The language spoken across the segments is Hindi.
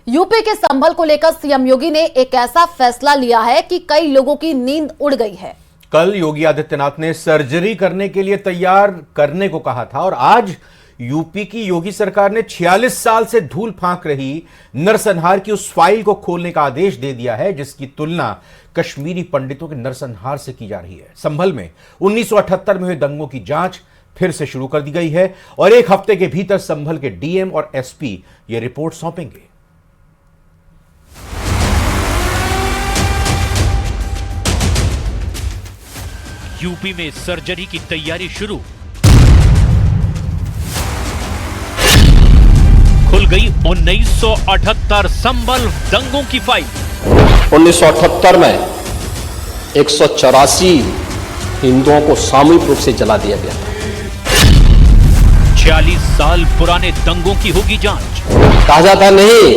यूपी के संभल को लेकर सीएम योगी ने एक ऐसा फैसला लिया है कि कई लोगों की नींद उड़ गई है। कल योगी आदित्यनाथ ने सर्जरी करने के लिए तैयार करने को कहा था और आज यूपी की योगी सरकार ने 46 साल से धूल फांक रही नरसंहार की उस फाइल को खोलने का आदेश दे दिया है, जिसकी तुलना कश्मीरी पंडितों के नरसंहार से की जा रही है। संभल में 1978 में हुए दंगों की जांच फिर से शुरू कर दी गई है और एक हफ्ते के भीतर संभल के डीएम और एसपी ये रिपोर्ट सौंपेंगे। यूपी में सर्जरी की तैयारी शुरू। खुल गई 1978 संभल दंगों की फाइल। 1978 में 184 हिंदुओं को सामूहिक रूप से जला दिया गया था। 46 साल पुराने दंगों की होगी जांच। कहा जाता नहीं,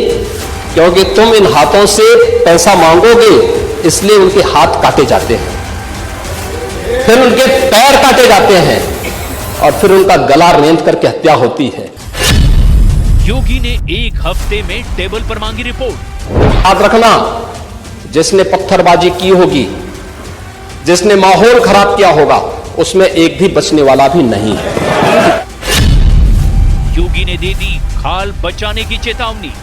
क्योंकि तुम इन हाथों से पैसा मांगोगे इसलिए उनके हाथ काटे जाते हैं, फिर उनके पैर काटे जाते हैं और फिर उनका गला रेंत करके हत्या होती है। योगी ने एक हफ्ते में टेबल पर मांगी रिपोर्ट। याद रखना, जिसने पत्थरबाजी की होगी, जिसने माहौल खराब किया होगा, उसमें एक भी बचने वाला भी नहीं है। योगी ने दे दी खाल बचाने की चेतावनी।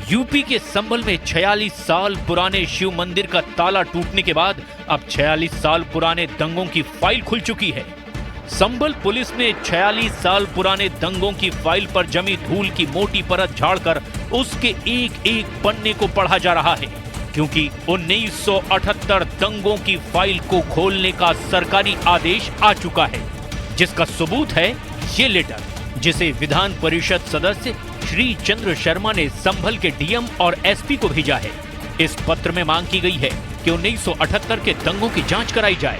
यूपी के संभल में 46 साल पुराने शिव मंदिर का ताला टूटने के बाद अब 46 साल पुराने दंगों की फाइल खुल चुकी है। संभल पुलिस ने 46 साल पुराने दंगों की फाइल पर जमी धूल की मोटी परत झाड़कर उसके एक एक पन्ने को पढ़ा जा रहा है, क्योंकि 1978 दंगों की फाइल को खोलने का सरकारी आदेश आ चुका है, जिसका सबूत है ये लेटर, जिसे विधान परिषद सदस्य श्री चंद्र शर्मा ने संभल के डीएम और एसपी को भेजा है। इस पत्र में मांग की गई है कि 1978 के दंगों की जांच कराई जाए।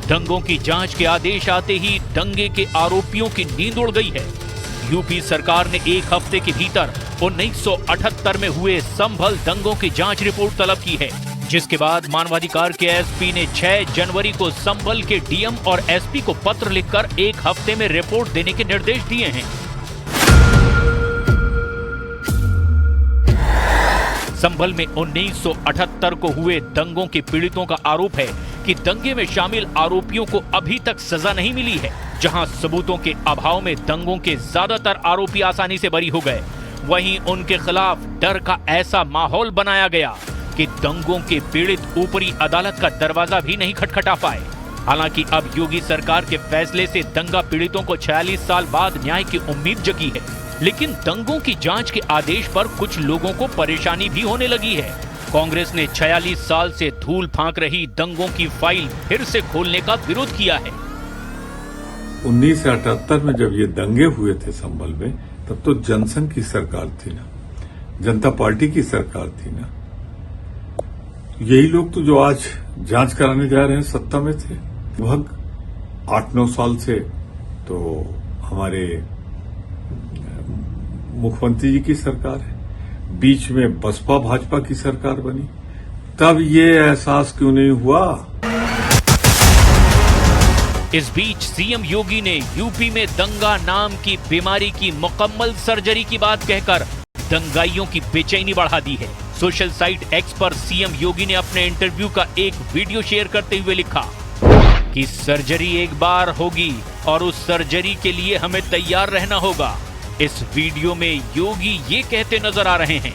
दंगों की जांच के आदेश आते ही दंगे के आरोपियों की नींद उड़ गई है। यूपी सरकार ने एक हफ्ते के भीतर 1978 में हुए संभल दंगों की जांच रिपोर्ट तलब की है, जिसके बाद मानवाधिकार के एसपी ने 6 जनवरी को संभल के डीएम और एसपी को पत्र लिखकर एक हफ्ते में रिपोर्ट देने के निर्देश दिए हैं। संभल में 1978 को हुए दंगों के पीड़ितों का आरोप है कि दंगे में शामिल आरोपियों को अभी तक सजा नहीं मिली है। जहां सबूतों के अभाव में दंगों के ज्यादातर आरोपी आसानी से बरी हो गए, वहीं उनके खिलाफ डर का ऐसा माहौल बनाया गया कि दंगों के पीड़ित ऊपरी अदालत का दरवाजा भी नहीं खटखटा पाए। हालांकि अब योगी सरकार के फैसले से दंगा पीड़ितों को 46 साल बाद न्याय की उम्मीद जगी है, लेकिन दंगों की जांच के आदेश पर कुछ लोगों को परेशानी भी होने लगी है। कांग्रेस ने 46 साल से धूल फांक रही दंगों की फाइल फिर से खोलने का विरोध किया है। 1978 में जब ये दंगे हुए थे संभल में, तब तो जनसंघ की सरकार थी ना, जनता पार्टी की सरकार थी ना। यही लोग तो जो आज जांच कराने जा रहे हैं सत्ता में थे। लगभग 8-9 साल से तो हमारे मुख्यमंत्री जी की सरकार है, बीच में बसपा भाजपा की सरकार बनी, तब ये एहसास क्यों नहीं हुआ? इस बीच सीएम योगी ने यूपी में दंगा नाम की बीमारी की मुकम्मल सर्जरी की बात कहकर दंगाइयों की बेचैनी बढ़ा दी है। सोशल साइट एक्स पर सीएम योगी ने अपने इंटरव्यू का एक वीडियो शेयर करते हुए लिखा कि सर्जरी एक बार होगी और उस सर्जरी के लिए हमें तैयार रहना होगा। इस वीडियो में योगी ये कहते नजर आ रहे हैं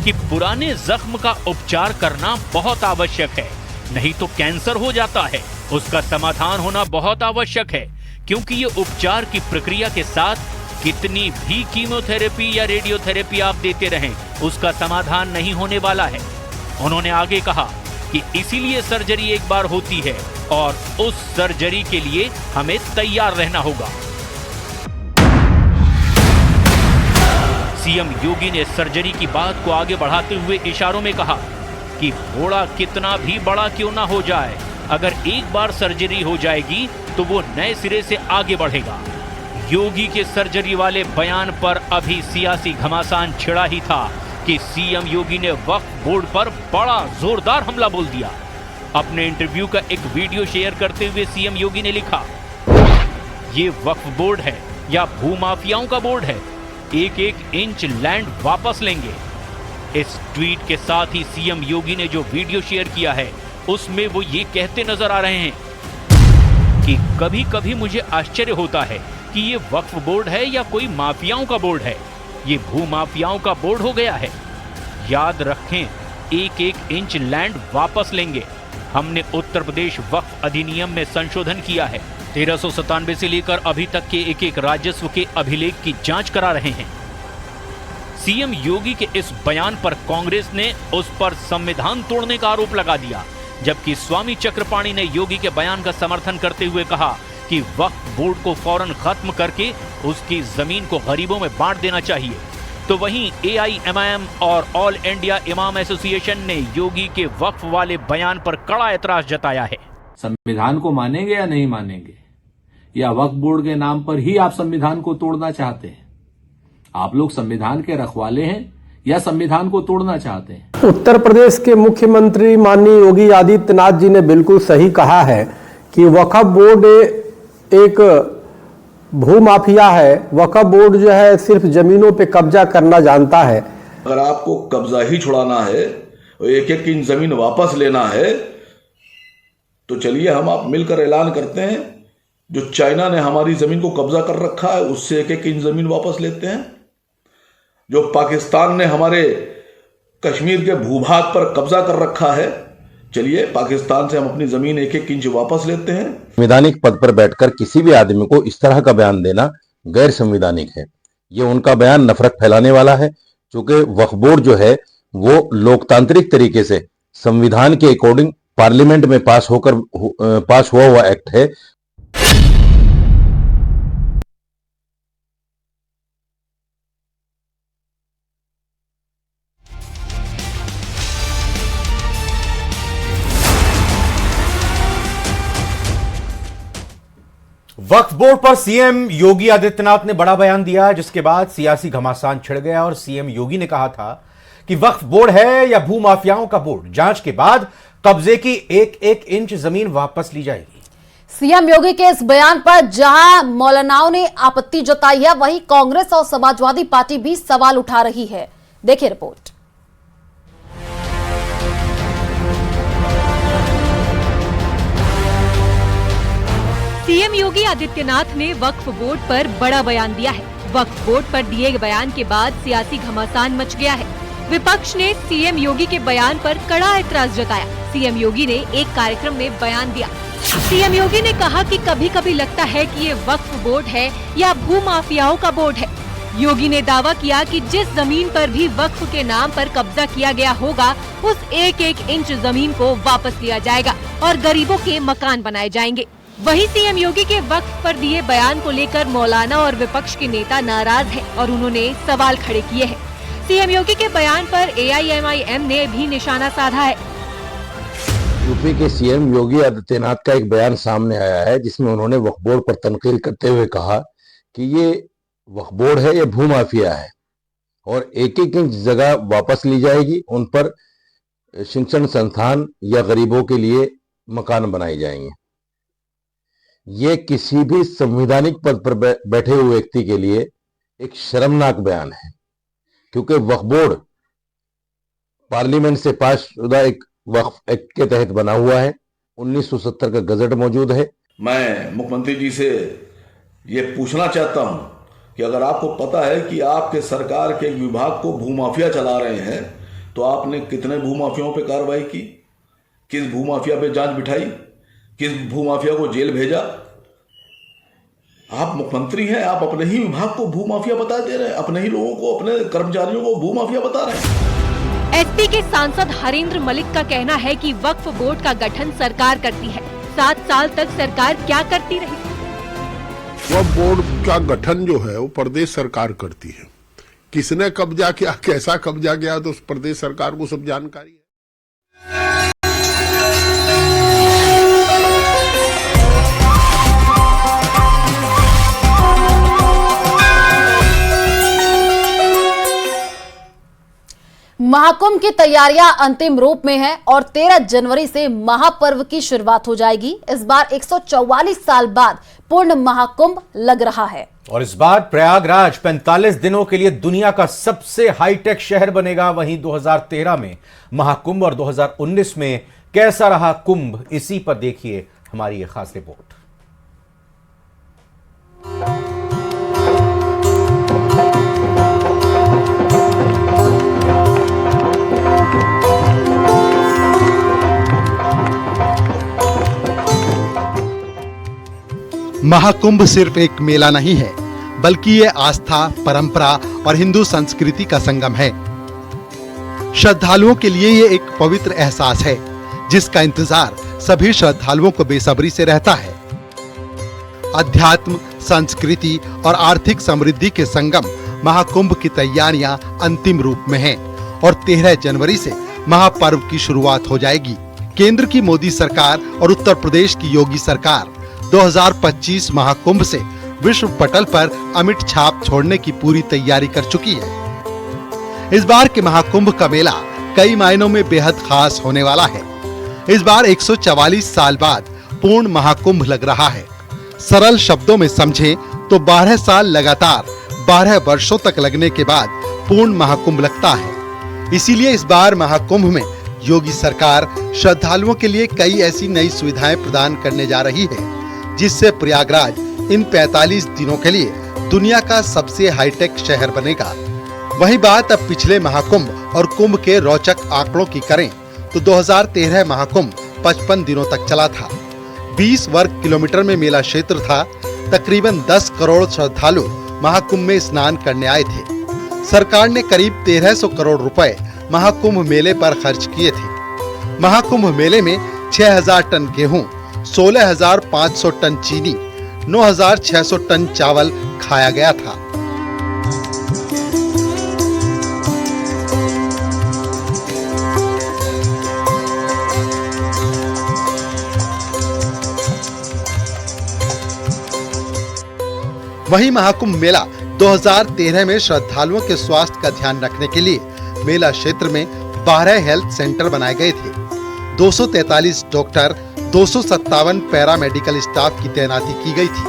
कि पुराने जख्म का उपचार करना बहुत आवश्यक है, नहीं तो कैंसर हो जाता है। उसका समाधान होना बहुत आवश्यक है, क्योंकि ये उपचार की प्रक्रिया के साथ कितनी भी कीमोथेरेपी या रेडियोथेरेपी आप देते रहें, उसका समाधान नहीं होने वाला है। उन्होंने आगे कहा कि इसीलिए सर्जरी एक बार होती है और उस सर्जरी के लिए हमें तैयार रहना होगा। सीएम योगी ने सर्जरी की बात को आगे बढ़ाते हुए इशारों में कहा कि घोड़ा कितना भी बड़ा क्यों ना हो जाए, अगर एक बार सर्जरी हो जाएगी तो वो नए सिरे से आगे बढ़ेगा। योगी के सर्जरी वाले बयान पर अभी सियासी घमासान छिड़ा ही था कि सीएम योगी ने वक्फ बोर्ड पर बड़ा जोरदार हमला बोल दिया। अपने इंटरव्यू का एक वीडियो शेयर करते हुए सीएम योगी ने लिखा, ये वक्फ बोर्ड है या भूमाफियाओं का बोर्ड है, एक एक इंच लैंड वापस लेंगे। इस ट्वीट के साथ ही सीएम योगी ने जो वीडियो शेयर किया है उसमें वो ये कहते नजर आ रहे हैं कि कभी कभी मुझे आश्चर्य होता है कि ये वक्फ बोर्ड है या कोई माफियाओं का बोर्ड है। ये भूमाफियाओं का बोर्ड हो गया है। याद रखें, एक एक इंच लैंड वापस लेंगे। हमने उत्तर प्रदेश वक्फ अधिनियम में संशोधन किया है। 1397 से लेकर अभी तक के एक एक राजस्व के अभिलेख की जांच करा रहे हैं। सीएम योगी के इस बयान पर कांग्रेस ने उस पर संविधान तोड़ने का आरोप लगा दिया, जबकि स्वामी चक्रपाणी ने योगी के बयान का समर्थन करते हुए कहा कि वक्फ बोर्ड को फौरन खत्म करके उसकी जमीन को गरीबों में बांट देना चाहिए। तो वहीं AIMIM और ऑल इंडिया इमाम एसोसिएशन ने योगी के वक्फ वाले बयान पर कड़ा एतराज जताया है। संविधान को मानेंगे या नहीं मानेंगे, या वक्फ बोर्ड के नाम पर ही आप संविधान को तोड़ना चाहते हैं? आप लोग संविधान के रखवाले हैं या संविधान को तोड़ना चाहते हैं? उत्तर प्रदेश के मुख्यमंत्री माननीय योगी आदित्यनाथ जी ने बिल्कुल सही कहा है कि वक्फ बोर्ड एक भूमाफिया है। वक्फ बोर्ड जो है सिर्फ जमीनों पे कब्जा करना जानता है। अगर आपको कब्जा ही छुड़ाना है और एक एक इंच जमीन वापस लेना है तो चलिए हम आप मिलकर ऐलान करते हैं, जो चाइना ने हमारी जमीन को कब्जा कर रखा है उससे एक एक इंच जमीन वापस लेते हैं। जो पाकिस्तान ने हमारे कश्मीर के भूभाग पर कब्जा कर रखा है, चलिए पाकिस्तान से हम अपनी जमीन एक एक इंच वापस लेते हैं। संवैधानिक पद पर बैठकर किसी भी आदमी को इस तरह का बयान देना गैर संवैधानिक है। ये उनका बयान नफरत फैलाने वाला है, क्योंकि वक्फ बोर्ड जो है वो लोकतांत्रिक तरीके से संविधान के अकॉर्डिंग पार्लियामेंट में पास हुआ एक्ट है। वक्फ बोर्ड पर सीएम योगी आदित्यनाथ ने बड़ा बयान दिया, जिसके बाद सियासी घमासान छिड़ गया और सीएम योगी ने कहा था कि वक्फ बोर्ड है या भूमाफियाओं का बोर्ड, जांच के बाद कब्जे की एक एक इंच जमीन वापस ली जाएगी। सीएम योगी के इस बयान पर जहां मौलानाओं ने आपत्ति जताई है, वहीं कांग्रेस और समाजवादी पार्टी भी सवाल उठा रही है। देखिए रिपोर्ट। सीएम योगी आदित्यनाथ ने वक्फ बोर्ड पर बड़ा बयान दिया है। वक्फ बोर्ड पर दिए बयान के बाद सियासी घमासान मच गया है। विपक्ष ने सीएम योगी के बयान पर कड़ा एतराज जताया। सीएम योगी ने एक कार्यक्रम में बयान दिया। सीएम योगी ने कहा कि कभी कभी लगता है कि ये वक्फ बोर्ड है या भूमाफियाओं का बोर्ड है। योगी ने दावा किया कि जिस जमीन पर भी वक्फ के नाम पर कब्जा किया गया होगा, उस एक एक इंच जमीन को वापस लिया जाएगा और गरीबों के मकान बनाए जाएंगे। वहीं सीएम योगी के वक्फ पर दिए बयान को लेकर मौलाना और विपक्ष के नेता नाराज हैं और उन्होंने सवाल खड़े किए हैं। सीएम योगी के बयान पर AIMIM ने भी निशाना साधा है। यूपी के सीएम योगी आदित्यनाथ का एक बयान सामने आया है, जिसमें उन्होंने वक्फ बोर्ड पर तनकीद करते हुए कहा कि ये वक्फ बोर्ड है या भूमाफिया है और एक एक इंच जगह वापस ली जाएगी, उन पर शिक्षण संस्थान या गरीबों के लिए मकान बनाए जाएंगे। ये किसी भी संवैधानिक पद पर बैठे हुए व्यक्ति के लिए एक शर्मनाक बयान है, क्योंकि वक्फ बोर्ड पार्लियामेंट से पास शुदा एक वक्फ एक्ट के तहत बना हुआ है। 1970 का गजट मौजूद है। मैं मुख्यमंत्री जी से ये पूछना चाहता हूं कि अगर आपको पता है कि आपके सरकार के विभाग को भूमाफिया चला रहे हैं, तो आपने कितने भूमाफियाओं पे कार्रवाई की, किस भूमाफिया पे जांच बिठाई, किस भूमाफिया को जेल भेजा? आप मुख्यमंत्री हैं, आप अपने ही विभाग को भूमाफिया बता दे रहे हैं, अपने ही लोगों को, अपने कर्मचारियों को भूमाफिया बता रहे हैं। एसपी के सांसद हरेंद्र मलिक का कहना है कि वक्फ बोर्ड का गठन सरकार करती है। 7 साल तक सरकार क्या करती रही? वक्फ बोर्ड का गठन जो है वो प्रदेश सरकार करती है। किसने कब्जा किया, कैसा कब्जा किया, तो उस प्रदेश सरकार को सब जानकारी है। महाकुंभ की तैयारियां अंतिम रूप में है और 13 जनवरी से महापर्व की शुरुआत हो जाएगी। इस बार 144 साल बाद पूर्ण महाकुंभ लग रहा है और इस बार प्रयागराज 45 दिनों के लिए दुनिया का सबसे हाईटेक शहर बनेगा। वहीं 2013 में महाकुंभ और 2019 में कैसा रहा कुंभ, इसी पर देखिए हमारी ये खास रिपोर्ट। महाकुंभ सिर्फ एक मेला नहीं है, बल्कि ये आस्था, परंपरा और हिंदू संस्कृति का संगम है। श्रद्धालुओं के लिए ये एक पवित्र एहसास है, जिसका इंतजार सभी श्रद्धालुओं को बेसब्री से रहता है। अध्यात्म, संस्कृति और आर्थिक समृद्धि के संगम महाकुंभ की तैयारियां अंतिम रूप में हैं और 13 जनवरी से महापर्व की शुरुआत हो जाएगी। केंद्र की मोदी सरकार और उत्तर प्रदेश की योगी सरकार 2025 महाकुंभ से विश्व पटल पर अमिट छाप छोड़ने की पूरी तैयारी कर चुकी है। इस बार के महाकुंभ का मेला कई मायनों में बेहद खास होने वाला है। इस बार 144 साल बाद पूर्ण महाकुंभ लग रहा है। सरल शब्दों में समझें तो 12 साल लगातार 12 वर्षों तक लगने के बाद पूर्ण महाकुंभ लगता है। इसीलिए इस बार महाकुंभ में योगी सरकार श्रद्धालुओं के लिए कई ऐसी नई सुविधाएं प्रदान करने जा रही है, जिससे प्रयागराज इन 45 दिनों के लिए दुनिया का सबसे हाईटेक शहर बनेगा। वही बात अब पिछले महाकुंभ और कुंभ के रोचक आंकड़ों की करें तो 2013 महाकुंभ 55 दिनों तक चला था। 20 वर्ग किलोमीटर में मेला क्षेत्र था। तकरीबन 10 करोड़ श्रद्धालु महाकुंभ में स्नान करने आए थे। सरकार ने करीब 1300 करोड़ रुपए महाकुंभ मेले पर खर्च किए थे। महाकुंभ मेले में 6000 टन गेहूं, 16,500 टन चीनी, 9,600 टन चावल खाया गया था। वहीं महाकुंभ मेला 2013 में श्रद्धालुओं के स्वास्थ्य का ध्यान रखने के लिए मेला क्षेत्र में 12 हेल्थ सेंटर बनाए गए थे। 243 डॉक्टर, 257 पैरामेडिकल स्टाफ की तैनाती की गई थी।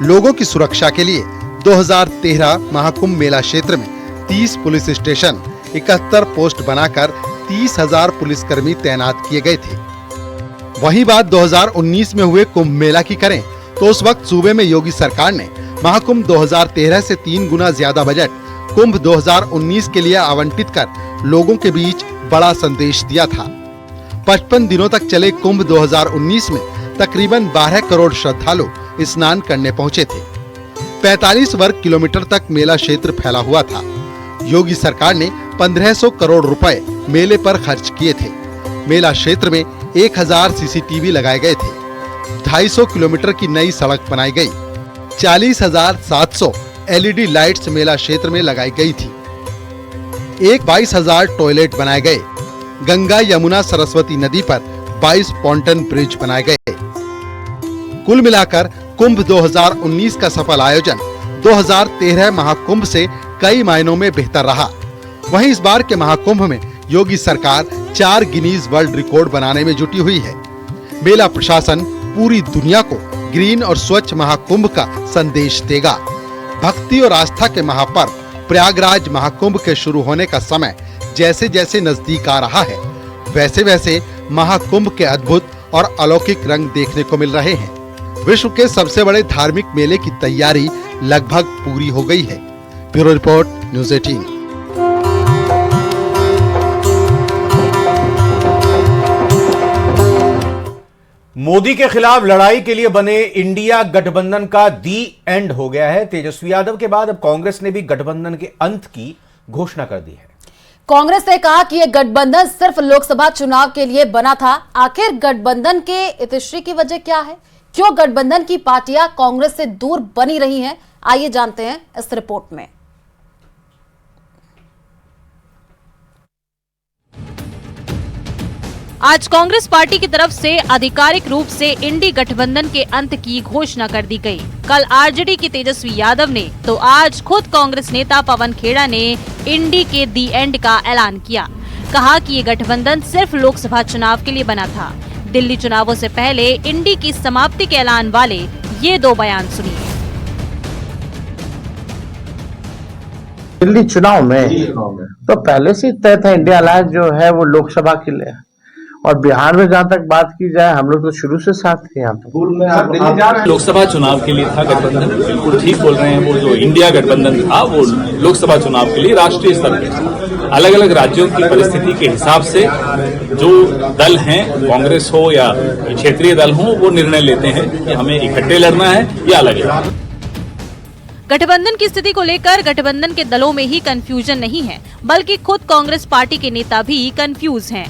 लोगों की सुरक्षा के लिए 2013 महाकुंभ मेला क्षेत्र में 30 पुलिस स्टेशन, 71 पोस्ट बनाकर 30,000 पुलिसकर्मी तैनात किए गए थे। वहीं बात 2019 में हुए कुंभ मेला की करें तो उस वक्त सूबे में योगी सरकार ने महाकुंभ 2013 से 3 गुना ज्यादा बजट कुंभ 2019 के लिए आवंटित कर लोगों के बीच बड़ा संदेश दिया था। 55 दिनों तक चले कुंभ 2019 में तकरीबन 12 करोड़ श्रद्धालु स्नान करने पहुंचे थे। 45 वर्ग किलोमीटर तक मेला क्षेत्र फैला हुआ था। योगी सरकार ने 1500 करोड़ रुपए मेले पर खर्च किए थे। मेला क्षेत्र में 1000 सीसीटीवी लगाए गए थे। 250 किलोमीटर की नई सड़क बनाई गई। 40,700 एलईडी लाइट्स मेला क्षेत्र में लगाई गई थी। 22,000 टॉयलेट बनाए गए। गंगा, यमुना, सरस्वती नदी पर 22 पॉन्टन ब्रिज बनाए गए। कुल मिलाकर कुंभ 2019 का सफल आयोजन 2013 महाकुंभ से कई मायनों में बेहतर रहा। वहीं इस बार के महाकुंभ में योगी सरकार 4 गिनीज वर्ल्ड रिकॉर्ड बनाने में जुटी हुई है। मेला प्रशासन पूरी दुनिया को ग्रीन और स्वच्छ महाकुंभ का संदेश देगा। भक्ति और आस्था के महापर्व प्रयागराज महाकुंभ के शुरू होने का समय जैसे जैसे नजदीक आ रहा है, वैसे वैसे महाकुंभ के अद्भुत और अलौकिक रंग देखने को मिल रहे हैं। विश्व के सबसे बड़े धार्मिक मेले की तैयारी लगभग पूरी हो गई है। Bureau report, news 18। मोदी के खिलाफ लड़ाई के लिए बने इंडिया गठबंधन का दी एंड हो गया है। तेजस्वी यादव के बाद अब कांग्रेस ने भी गठबंधन के अंत की घोषणा कर दी है। कांग्रेस ने कहा कि यह गठबंधन सिर्फ लोकसभा चुनाव के लिए बना था। आखिर गठबंधन के इतिश्री की वजह क्या है? क्यों गठबंधन की पार्टियां कांग्रेस से दूर बनी रही हैं? आइए जानते हैं इस रिपोर्ट में। आज कांग्रेस पार्टी की तरफ से आधिकारिक रूप से इंडी गठबंधन के अंत की घोषणा कर दी गई। कल आरजेडी की तेजस्वी यादव ने तो आज खुद कांग्रेस नेता पवन खेड़ा ने इंडी के दी एंड का ऐलान किया। कहा कि ये गठबंधन सिर्फ लोकसभा चुनाव के लिए बना था। दिल्ली चुनावों से पहले इंडी की समाप्ति के ऐलान वाले ये दो बयान सुनिए। दिल्ली चुनाव में तो पहले से तय था इंडिया अलायंस जो है वो लोकसभा के लिए, और बिहार में जहाँ तक बात की जाए हम लोग तो शुरू से साथ थे। यहाँ पे लोकसभा चुनाव के लिए था गठबंधन, बिल्कुल ठीक बोल रहे हैं। वो जो इंडिया गठबंधन था वो लोकसभा चुनाव के लिए राष्ट्रीय स्तर पर था। अलग अलग राज्यों की परिस्थिति के हिसाब से जो दल हैं, कांग्रेस हो या क्षेत्रीय दल हो, वो निर्णय लेते हैं कि हमें इकट्ठे लड़ना है या अलग लड़ना। गठबंधन की स्थिति को लेकर गठबंधन के दलों में ही कंफ्यूजन नहीं है, बल्कि खुद कांग्रेस पार्टी के नेता भी कंफ्यूज हैं।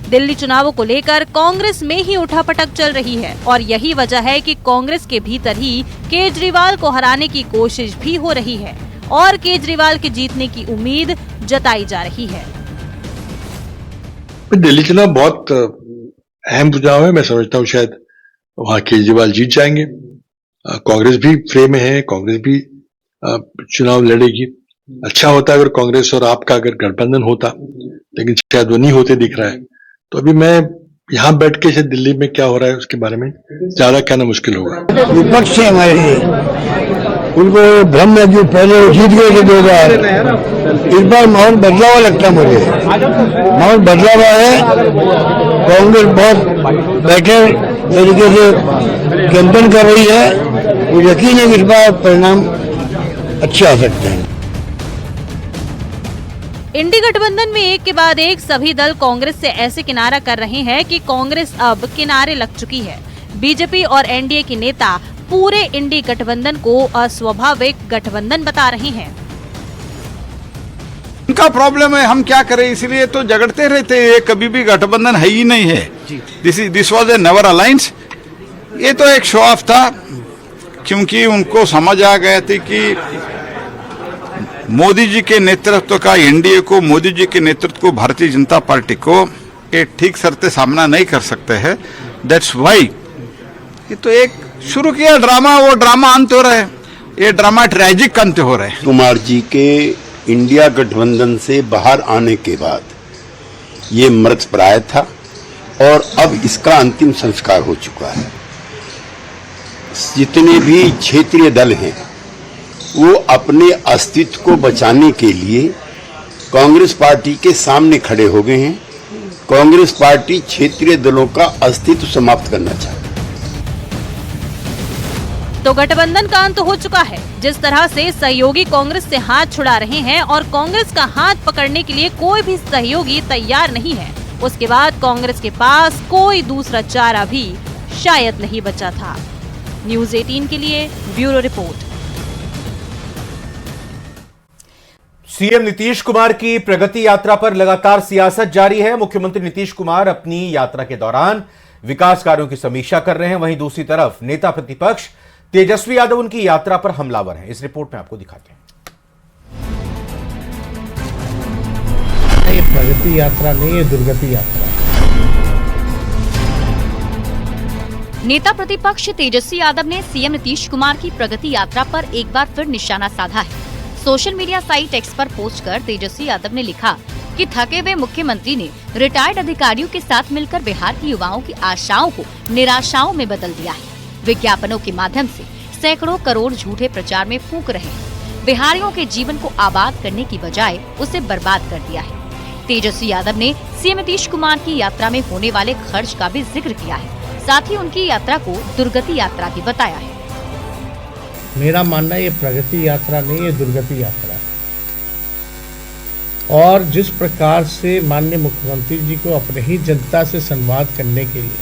दिल्ली चुनावों को लेकर कांग्रेस में ही उठापटक चल रही है और यही वजह है कि कांग्रेस के भीतर ही केजरीवाल को हराने की कोशिश भी हो रही है और केजरीवाल के जीतने की उम्मीद जताई जा रही है। दिल्ली चुनाव बहुत अहम चुनाव है। मैं समझता हूँ शायद वहां केजरीवाल जीत जाएंगे। कांग्रेस भी फ्रेम में है, कांग्रेस भी चुनाव लड़ेगी। अच्छा होता अगर कांग्रेस और आपका अगर गठबंधन होता, लेकिन शायद वो नहीं होते दिख रहा है। तो अभी मैं यहाँ बैठ के शायद दिल्ली में क्या हो रहा है उसके बारे में ज्यादा कहना मुश्किल होगा। विपक्ष है हमारे लिए, उनको भ्रम में जो पहले जीत गए थे 2000, इस बार माहौल बदला हुआ लगता है मुझे। माहौल बदला हुआ है, कांग्रेस बहुत बेटर तरीके से कैंपेन कर रही है। मुझे यकीन है कि इस बार परिणाम अच्छे आ सकते हैं। इंडी गठबंधन में एक के बाद एक सभी दल कांग्रेस से ऐसे किनारा कर रहे हैं कि कांग्रेस अब किनारे लग चुकी है। बीजेपी और एनडीए के नेता पूरे इंडी गठबंधन को अस्वाभाविक गठबंधन बता रहे हैं। उनका प्रॉब्लम है, हम क्या करें, इसलिए तो झगड़ते रहते हैं। ये कभी भी गठबंधन है ही नहीं है। This was a never alliance. ये तो एक शो ऑफ था, क्योंकि उनको समझ आ गया था कि मोदी जी के नेतृत्व का एनडीए को, मोदी जी के नेतृत्व को, भारतीय जनता पार्टी को ये ठीक सरते सामना नहीं कर सकते हैं। दैट्स व्हाई ये तो एक शुरू किया ड्रामा, वो ड्रामा अंत हो रहा है। ये ड्रामा ट्रेजिक अंत हो रहा है। कुमार जी के इंडिया गठबंधन से बाहर आने के बाद ये मृतप्राय था और अब इसका अंतिम संस्कार हो चुका है। जितने भी क्षेत्रीय दल हैं वो अपने अस्तित्व को बचाने के लिए कांग्रेस पार्टी के सामने खड़े हो गए हैं। कांग्रेस पार्टी क्षेत्रीय दलों का अस्तित्व समाप्त करना चाहती है। तो गठबंधन का अंत हो चुका है। जिस तरह से सहयोगी कांग्रेस से हाथ छुड़ा रहे हैं और कांग्रेस का हाथ पकड़ने के लिए कोई भी सहयोगी तैयार नहीं है, उसके बाद कांग्रेस के पास कोई दूसरा चारा भी शायद नहीं बचा था। न्यूज़ 18 के लिए bureau report. CM Nitish Kumar की प्रगति यात्रा पर लगातार सियासत जारी है। मुख्यमंत्री नीतीश कुमार अपनी यात्रा के दौरान विकास कार्यों की समीक्षा कर रहे हैं। वहीं दूसरी तरफ नेता प्रतिपक्ष तेजस्वी यादव उनकी यात्रा पर हमलावर हैं। इस रिपोर्ट में आपको दिखाते हैं। ये प्रगति यात्रा नहीं, ये दुर्गति यात्रा। नेता प्रतिपक्ष तेजस्वी यादव ने सीएम नीतीश कुमार की प्रगति यात्रा पर एक बार फिर निशाना साधा है। सोशल मीडिया साइट एक्स पर पोस्ट कर तेजस्वी यादव ने लिखा कि थके हुए मुख्यमंत्री ने रिटायर्ड अधिकारियों के साथ मिलकर बिहार के युवाओं की आशाओं को निराशाओं में बदल दिया है। विज्ञापनों के माध्यम से सैकड़ों करोड़ झूठे प्रचार में फूंक रहे हैं। बिहारियों के जीवन को आबाद करने की बजाय उसे बर्बाद कर दिया है। तेजस्वी यादव ने सीएम नीतीश कुमार की यात्रा में होने वाले खर्च का भी जिक्र किया है। साथ ही उनकी यात्रा को दुर्गति यात्रा भी बताया है। मेरा मानना ये प्रगति यात्रा नहीं, ये दुर्गति यात्रा है। और जिस प्रकार से माननीय मुख्यमंत्री जी को अपने ही जनता से संवाद करने के लिए,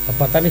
अब पता नहीं